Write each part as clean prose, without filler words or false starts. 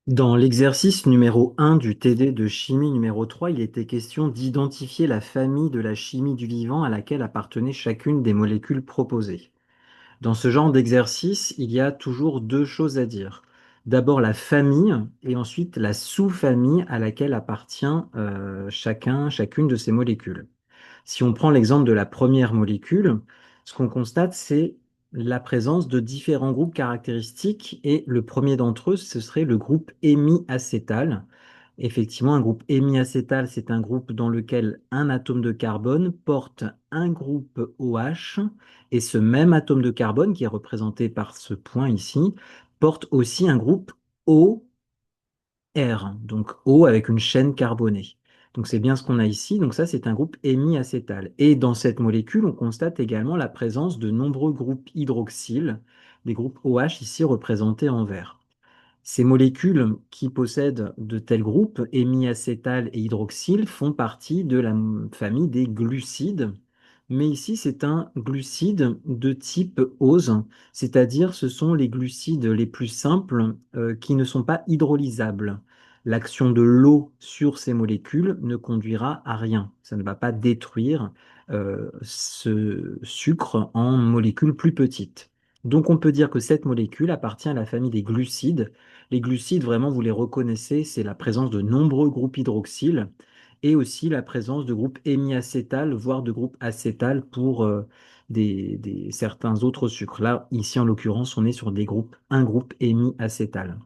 Dans l'exercice numéro 1 du TD de chimie numéro 3, il était question d'identifier la famille de la chimie du vivant à laquelle appartenait chacune des molécules proposées. Dans ce genre d'exercice, il y a toujours deux choses à dire. D'abord la famille et ensuite la sous-famille à laquelle appartient chacune de ces molécules. Si on prend l'exemple de la première molécule, ce qu'on constate, c'est la présence de différents groupes caractéristiques et le premier d'entre eux, ce serait le groupe hémiacétal. Effectivement, un groupe hémiacétal, c'est un groupe dans lequel un atome de carbone porte un groupe OH et ce même atome de carbone, qui est représenté par ce point ici, porte aussi un groupe O R, donc O avec une chaîne carbonée. Donc c'est bien ce qu'on a ici. Donc ça, c'est un groupe hémiacétal. Et dans cette molécule, on constate également la présence de nombreux groupes hydroxyles, des groupes OH ici représentés en vert. Ces molécules qui possèdent de tels groupes, hémiacétal et hydroxyle, font partie de la famille des glucides. Mais ici, c'est un glucide de type ose, c'est-à-dire ce sont les glucides les plus simples qui ne sont pas hydrolysables. L'action de l'eau sur ces molécules ne conduira à rien. Ça ne va pas détruire ce sucre en molécules plus petites. Donc on peut dire que cette molécule appartient à la famille des glucides. Les glucides, vraiment, vous les reconnaissez, c'est la présence de nombreux groupes hydroxyles et aussi la présence de groupes hémiacétal, voire de groupes acétal pour certains autres sucres. Là, ici, en l'occurrence, on est sur un groupe hémiacétal.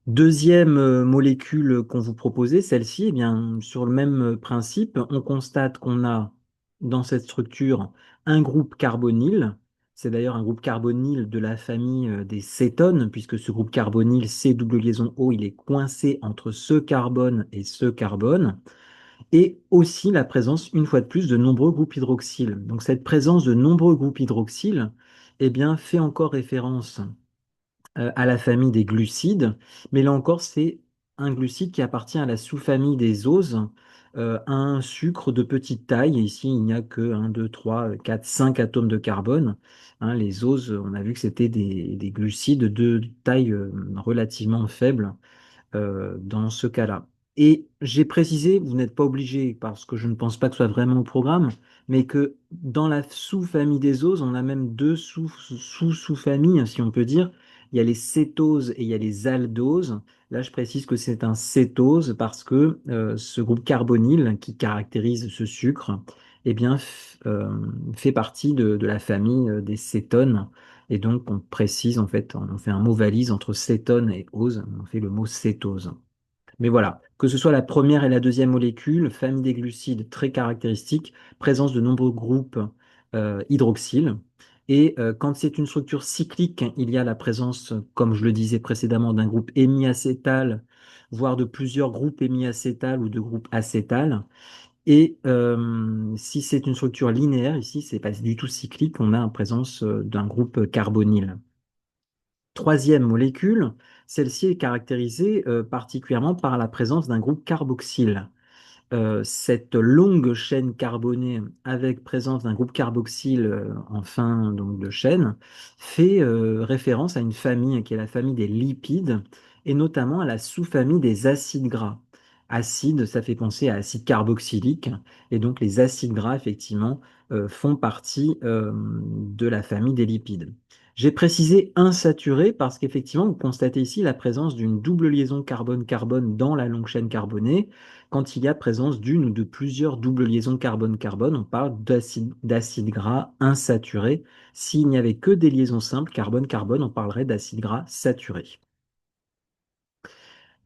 Deuxième molécule qu'on vous proposait, celle-ci, eh bien, sur le même principe, on constate qu'on a dans cette structure un groupe carbonyle. C'est d'ailleurs un groupe carbonyle de la famille des cétones, puisque ce groupe carbonyle, C double liaison O, il est coincé entre ce carbone et ce carbone. Et aussi la présence, une fois de plus, de nombreux groupes hydroxyles. Donc cette présence de nombreux groupes hydroxyles, eh bien, fait encore référence à la famille des glucides, mais là encore, c'est un glucide qui appartient à la sous-famille des oses, un sucre de petite taille. Et ici, il n'y a que 1, 2, 3, 4, 5 atomes de carbone. Hein, les oses, on a vu que c'était des glucides de taille relativement faible dans ce cas-là. Et j'ai précisé, vous n'êtes pas obligé, parce que je ne pense pas que ce soit vraiment au programme, mais que dans la sous-famille des oses, on a même deux sous-familles, si on peut dire. Il y a les cétoses et il y a les aldoses. Là, je précise que c'est un cétose parce que ce groupe carbonyle qui caractérise ce sucre, eh bien, fait partie de la famille des cétones. Et donc, on précise, en fait, on fait un mot valise entre cétone et ose, on fait le mot cétose. Mais voilà, que ce soit la première et la deuxième molécule, famille des glucides très caractéristique, présence de nombreux groupes hydroxyles. Et quand c'est une structure cyclique, il y a la présence, comme je le disais précédemment, d'un groupe hémiacétal, voire de plusieurs groupes hémiacétal ou de groupes acétal. Et si c'est une structure linéaire, ici, c'est pas du tout cyclique, on a en présence d'un groupe carbonyle. Troisième molécule, celle-ci est caractérisée particulièrement par la présence d'un groupe carboxyle. Cette longue chaîne carbonée avec présence d'un groupe carboxyle en fin donc, de chaîne fait référence à une famille qui est la famille des lipides et notamment à la sous-famille des acides gras. Acide, ça fait penser à acide carboxylique et donc les acides gras effectivement font partie de la famille des lipides. J'ai précisé insaturé parce qu'effectivement vous constatez ici la présence d'une double liaison carbone-carbone dans la longue chaîne carbonée. Quand il y a présence d'une ou de plusieurs doubles liaisons carbone-carbone, on parle d'acide gras insaturé. S'il n'y avait que des liaisons simples carbone-carbone, on parlerait d'acide gras saturé.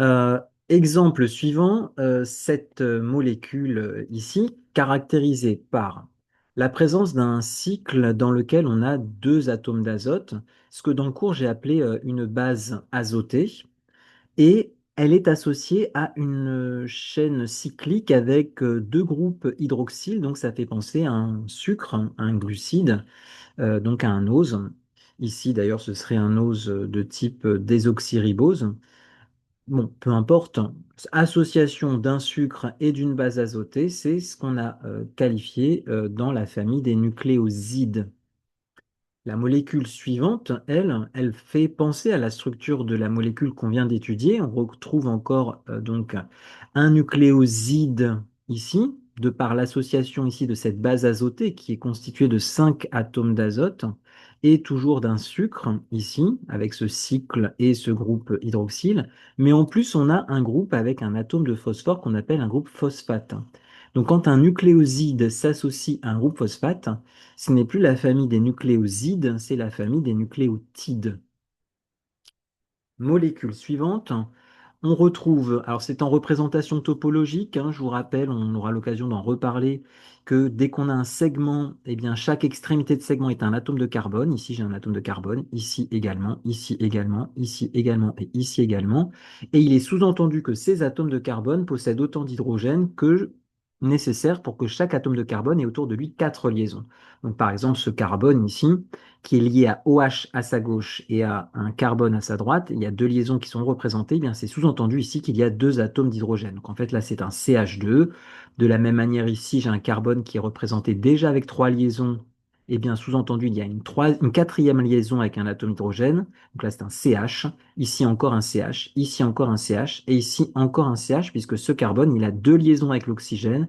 Euh, Exemple suivant, cette molécule ici, caractérisée par la présence d'un cycle dans lequel on a deux atomes d'azote, ce que dans le cours j'ai appelé une base azotée. Et elle est associée à une chaîne cyclique avec deux groupes hydroxyles, donc ça fait penser à un sucre, un glucide, donc à un ose. Ici d'ailleurs ce serait un ose de type désoxyribose. Bon, peu importe, association d'un sucre et d'une base azotée, c'est ce qu'on a qualifié dans la famille des nucléosides. La molécule suivante, elle fait penser à la structure de la molécule qu'on vient d'étudier. On retrouve encore donc un nucléoside ici, de par l'association ici de cette base azotée qui est constituée de 5 atomes d'azote et toujours d'un sucre ici, avec ce cycle et ce groupe hydroxyle. Mais en plus, on a un groupe avec un atome de phosphore qu'on appelle un groupe phosphate. Donc quand un nucléoside s'associe à un groupe phosphate, ce n'est plus la famille des nucléosides, c'est la famille des nucléotides. Molécule suivante, on retrouve, alors c'est en représentation topologique, hein, je vous rappelle, on aura l'occasion d'en reparler, que dès qu'on a un segment, eh bien chaque extrémité de segment est un atome de carbone. Ici j'ai un atome de carbone, ici également, ici également, ici également et ici également. Et il est sous-entendu que ces atomes de carbone possèdent autant d'hydrogène que nécessaire pour que chaque atome de carbone ait autour de lui 4 liaisons. Donc par exemple ce carbone ici, qui est lié à OH à sa gauche et à un carbone à sa droite, il y a deux liaisons qui sont représentées, eh bien c'est sous-entendu ici qu'il y a deux atomes d'hydrogène. Donc en fait là c'est un CH2. De la même manière ici j'ai un carbone qui est représenté déjà avec trois liaisons. Eh bien sous-entendu il y a une quatrième liaison avec un atome d'hydrogène. Donc là c'est un CH. Ici encore un CH. Ici encore un CH. Et ici encore un CH puisque ce carbone il a deux liaisons avec l'oxygène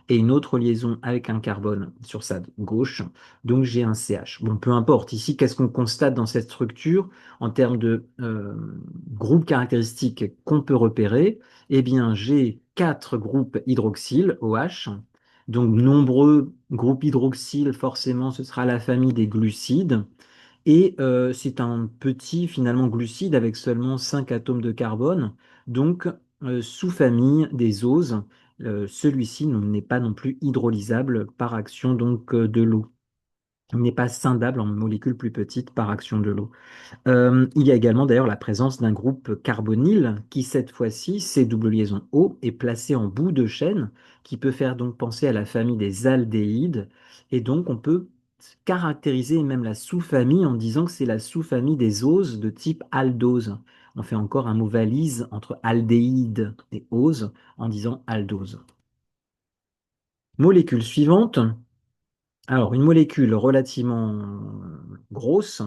et une autre liaison avec un carbone sur sa gauche. Donc j'ai un CH. Bon, peu importe. Ici, qu'est-ce qu'on constate dans cette structure en termes de groupes caractéristiques qu'on peut repérer? Eh bien, j'ai quatre groupes hydroxyle, OH. Donc nombreux groupes hydroxyle, forcément, ce sera la famille des glucides. Et c'est un petit, finalement, glucide avec seulement 5 atomes de carbone. Donc, sous-famille des oses. Celui-ci n'est pas non plus hydrolysable par action donc de l'eau. Il n'est pas scindable en molécules plus petites par action de l'eau. Il y a également d'ailleurs la présence d'un groupe carbonyle qui, cette fois-ci, c'est double liaison O, est placé en bout de chaîne, qui peut faire donc penser à la famille des aldéhydes. Et donc, on peut caractériser même la sous-famille en disant que c'est la sous-famille des oses de type aldose. On fait encore un mot valise entre aldéhyde et ose en disant aldose. Molécule suivante. Alors, une molécule relativement grosse,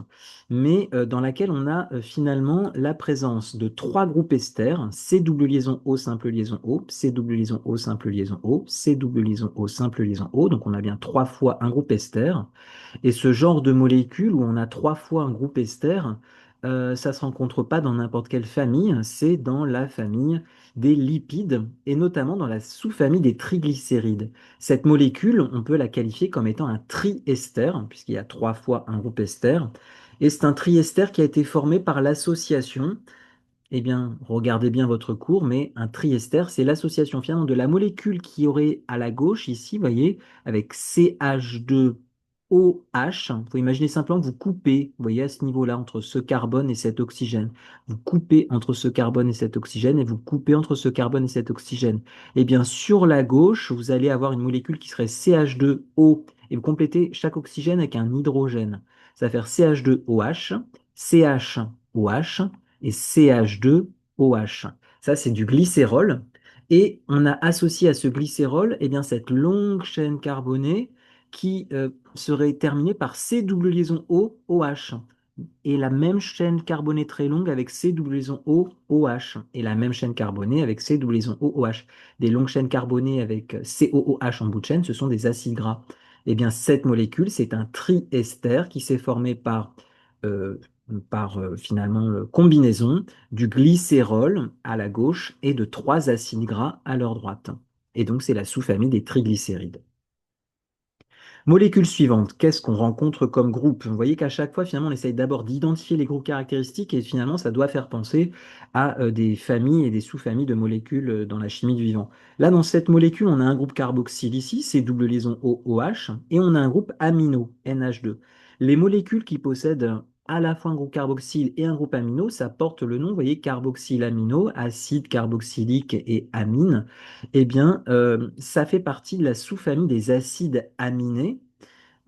mais dans laquelle on a finalement la présence de trois groupes ester, C double liaison O, simple liaison O, C double liaison O, simple liaison O, C double liaison O, simple liaison O. Donc, on a bien trois fois un groupe ester. Et ce genre de molécule où on a trois fois un groupe ester, ça ne se rencontre pas dans n'importe quelle famille, c'est dans la famille des lipides et notamment dans la sous-famille des triglycérides. Cette molécule, on peut la qualifier comme étant un triester, puisqu'il y a trois fois un groupe ester. Et c'est un triester qui a été formé par l'association, eh bien, regardez bien votre cours, mais un triester, c'est l'association finalement de la molécule qui aurait à la gauche, ici, vous voyez, avec CH2OH. Il faut imaginer simplement que vous coupez, vous voyez, à ce niveau-là, entre ce carbone et cet oxygène. Vous coupez entre ce carbone et cet oxygène, et vous coupez entre ce carbone et cet oxygène. Eh bien, sur la gauche, vous allez avoir une molécule qui serait CH2O, et vous complétez chaque oxygène avec un hydrogène. Ça va faire CH2OH, CHOH, et CH2OH. Ça, c'est du glycérol. Et on a associé à ce glycérol eh bien, cette longue chaîne carbonée qui serait terminée par C double liaison O, OH. Et la même chaîne carbonée très longue avec C double liaison O, OH. Et la même chaîne carbonée avec C double liaison O, OH. Des longues chaînes carbonées avec COOH en bout de chaîne, ce sont des acides gras. Eh bien, cette molécule, c'est un triester qui s'est formé euh, par finalement combinaison du glycérol à la gauche et de trois acides gras à leur droite. Et donc, c'est la sous-famille des triglycérides. Molécule suivante, qu'est-ce qu'on rencontre comme groupe? Vous voyez qu'à chaque fois, finalement, on essaye d'abord d'identifier les groupes caractéristiques et finalement, ça doit faire penser à des familles et des sous-familles de molécules dans la chimie du vivant. Là, dans cette molécule, on a un groupe carboxyle ici, c'est double liaison OOH, et on a un groupe amino, NH2. Les molécules qui possèdent à la fois un groupe carboxyle et un groupe amino, ça porte le nom, vous voyez, carboxylamino, acide carboxylique et amine. Eh bien, ça fait partie de la sous-famille des acides aminés.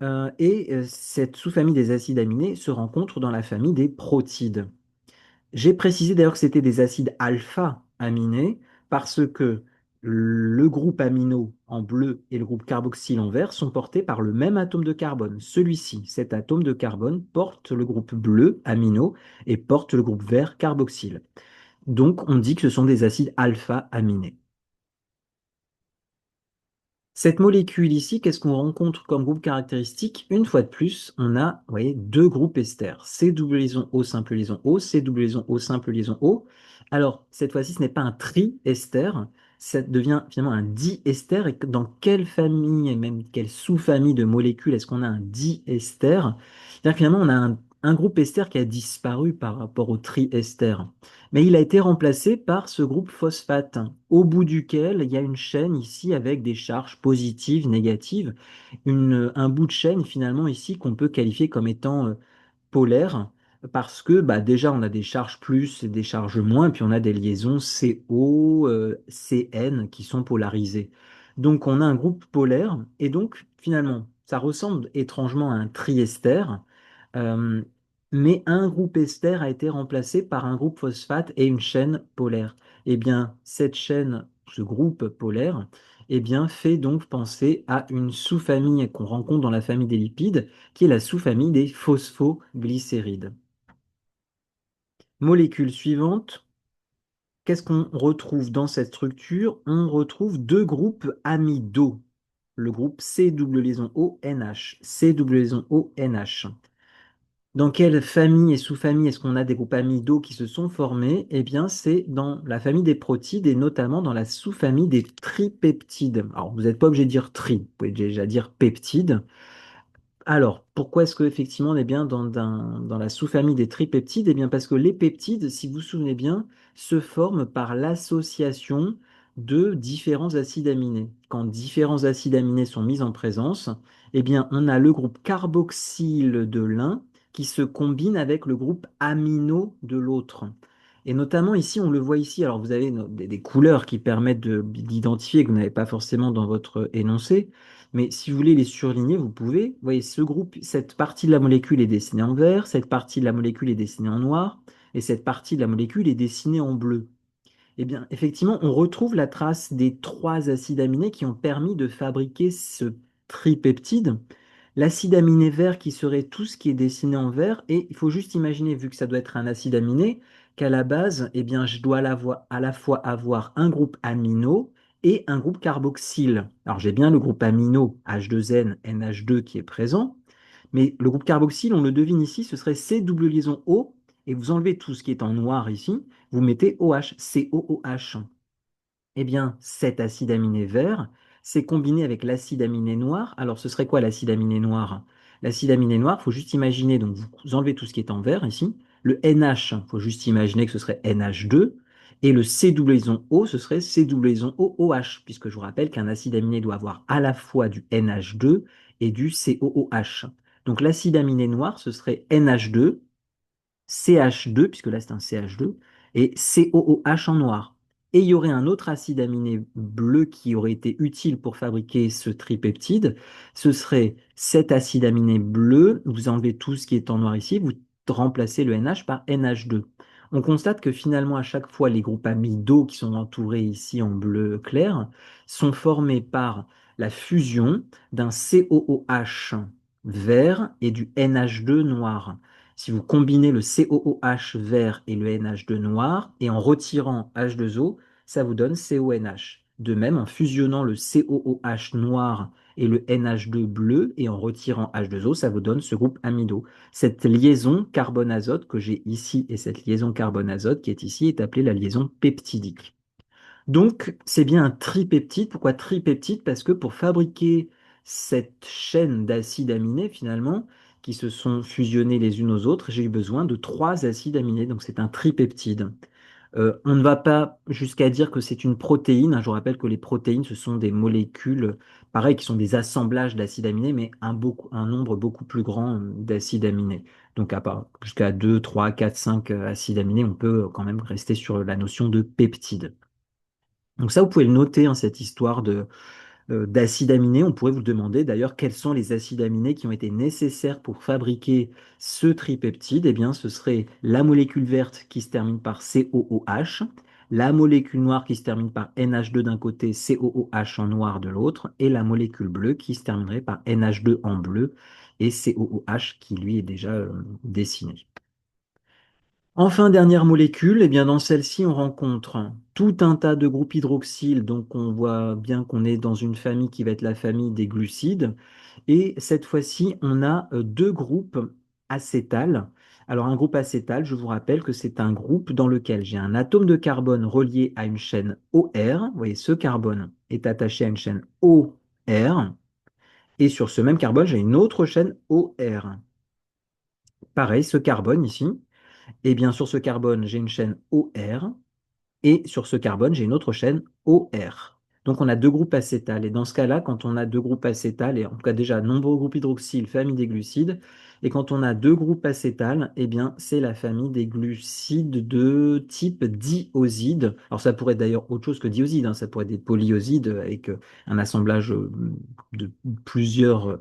Cette sous-famille des acides aminés se rencontre dans la famille des protides. J'ai précisé d'ailleurs que c'était des acides alpha-aminés parce que le groupe amino en bleu et le groupe carboxyle en vert sont portés par le même atome de carbone. Celui-ci, cet atome de carbone, porte le groupe bleu amino et porte le groupe vert carboxyle. Donc, on dit que ce sont des acides alpha-aminés. Cette molécule ici, qu'est-ce qu'on rencontre comme groupe caractéristique? Une fois de plus, on a, vous voyez, deux groupes ester. C double liaison O simple liaison O, C double liaison O simple liaison O. Alors, cette fois-ci, ce n'est pas un triester, ça devient finalement un diester. Et dans quelle famille et même quelle sous-famille de molécules est-ce qu'on a un diester? C'est-à-dire que finalement, on a un groupe ester qui a disparu par rapport au triester. Mais il a été remplacé par ce groupe phosphate, au bout duquel il y a une chaîne ici avec des charges positives, négatives, un bout de chaîne finalement ici qu'on peut qualifier comme étant polaire, parce que bah, déjà on a des charges plus et des charges moins, et puis on a des liaisons CO, CN qui sont polarisées. Donc on a un groupe polaire, et donc finalement ça ressemble étrangement à un triester, euh, mais un groupe ester a été remplacé par un groupe phosphate et une chaîne polaire. Eh bien, cette chaîne, ce groupe polaire, eh bien, fait donc penser à une sous-famille qu'on rencontre dans la famille des lipides, qui est la sous-famille des phosphoglycérides. Molécule suivante, qu'est-ce qu'on retrouve dans cette structure? On retrouve deux groupes amidaux. Le groupe C double liaison ONH. C double liaison ONH. Dans quelle famille et sous-famille est-ce qu'on a des groupes amidaux qui se sont formés? Eh bien, c'est dans la famille des protides et notamment dans la sous-famille des tripeptides. Alors, vous n'êtes pas obligé de dire tri, vous pouvez déjà dire peptides. Alors, pourquoi est-ce qu'effectivement on est bien dans la sous-famille des tripeptides? Eh bien, parce que les peptides, si vous vous souvenez bien, se forment par l'association de différents acides aminés. Quand différents acides aminés sont mis en présence, eh bien, on a le groupe carboxyle de l'un qui se combine avec le groupe amino de l'autre. Et notamment ici, on le voit ici, alors vous avez des couleurs qui permettent d'identifier que vous n'avez pas forcément dans votre énoncé. Mais si vous voulez les surligner, vous pouvez. Vous voyez, ce groupe, cette partie de la molécule est dessinée en vert, cette partie de la molécule est dessinée en noir, et cette partie de la molécule est dessinée en bleu. Eh bien, effectivement, on retrouve la trace des trois acides aminés qui ont permis de fabriquer ce tripeptide. L'acide aminé vert qui serait tout ce qui est dessiné en vert, et il faut juste imaginer, vu que ça doit être un acide aminé, qu'à la base, eh bien, je dois à la fois avoir un groupe amino et un groupe carboxyle. Alors j'ai bien le groupe amino H2N, NH2 qui est présent, mais le groupe carboxyle, on le devine ici, ce serait C double liaison O, et vous enlevez tout ce qui est en noir ici, vous mettez OH, COOH. Eh bien, cet acide aminé vert s'est combiné avec l'acide aminé noir. Alors, ce serait quoi l'acide aminé noir? L'acide aminé noir, il faut juste imaginer, donc vous enlevez tout ce qui est en vert ici. Le NH, il faut juste imaginer que ce serait NH2. Et le C double liaison O, ce serait C double liaison OOH, puisque je vous rappelle qu'un acide aminé doit avoir à la fois du NH2 et du COOH. Donc l'acide aminé noir, ce serait NH2, CH2, puisque là c'est un CH2, et COOH en noir. Et il y aurait un autre acide aminé bleu qui aurait été utile pour fabriquer ce tripeptide. Ce serait cet acide aminé bleu. Vous enlevez tout ce qui est en noir ici, vous remplacez le NH par NH2. On constate que finalement, à chaque fois, les groupes amidaux qui sont entourés ici en bleu clair sont formés par la fusion d'un COOH vert et du NH2 noir. Si vous combinez le COOH vert et le NH2 noir, et en retirant H2O, ça vous donne CONH. De même, en fusionnant le COOH noir et le NH2 bleu, et en retirant H2O, ça vous donne ce groupe amido. Cette liaison carbone-azote que j'ai ici et cette liaison carbone-azote qui est ici est appelée la liaison peptidique. Donc, c'est bien un tripeptide. Pourquoi tripeptide? Parce que pour fabriquer cette chaîne d'acides aminés, finalement, qui se sont fusionnés les unes aux autres, j'ai eu besoin de trois acides aminés. Donc, c'est un tripeptide. On ne va pas jusqu'à dire que c'est une protéine, hein. Je vous rappelle que les protéines, ce sont des molécules, pareil, qui sont des assemblages d'acides aminés, mais un nombre beaucoup plus grand d'acides aminés. Donc, à part jusqu'à 2, 3, 4, 5 acides aminés, on peut quand même rester sur la notion de peptide. Donc ça, vous pouvez le noter, hein, cette histoire d'acides aminés. On pourrait vous demander d'ailleurs quels sont les acides aminés qui ont été nécessaires pour fabriquer ce tripeptide. Eh bien, ce serait la molécule verte qui se termine par COOH, la molécule noire qui se termine par NH2 d'un côté, COOH en noir de l'autre, et la molécule bleue qui se terminerait par NH2 en bleu et COOH qui lui est déjà dessiné. Enfin, dernière molécule, eh bien dans celle-ci, on rencontre tout un tas de groupes hydroxyles, donc on voit bien qu'on est dans une famille qui va être la famille des glucides. Et cette fois-ci, on a deux groupes acétals. Alors un groupe acétal, je vous rappelle que c'est un groupe dans lequel j'ai un atome de carbone relié à une chaîne OR. Vous voyez, ce carbone est attaché à une chaîne OR. Et sur ce même carbone, j'ai une autre chaîne OR. Pareil, ce carbone ici. Et bien sur ce carbone, j'ai une chaîne OR et sur ce carbone, j'ai une autre chaîne OR. Donc on a deux groupes acétals. Et dans ce cas-là, quand on a deux groupes acétals, et en tout cas déjà nombreux groupes hydroxyles, famille des glucides, et quand on a deux groupes acétals, eh bien c'est la famille des glucides de type dioside. Alors ça pourrait être d'ailleurs autre chose que dioside, hein. Ça pourrait être des polyosides avec un assemblage de plusieurs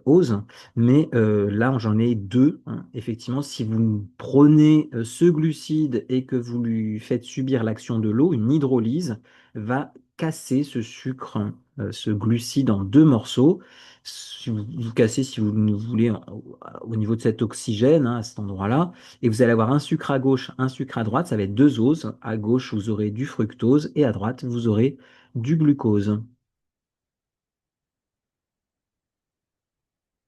oses. Mais là, j'en ai deux, hein. Effectivement, si vous prenez ce glucide et que vous lui faites subir l'action de l'eau, une hydrolyse va casser ce sucre, ce glucide en deux morceaux. Si vous cassez, si vous voulez, au niveau de cet oxygène, hein, à cet endroit-là, et vous allez avoir un sucre à gauche, un sucre à droite, ça va être deux oses. À gauche, vous aurez du fructose et à droite, vous aurez du glucose.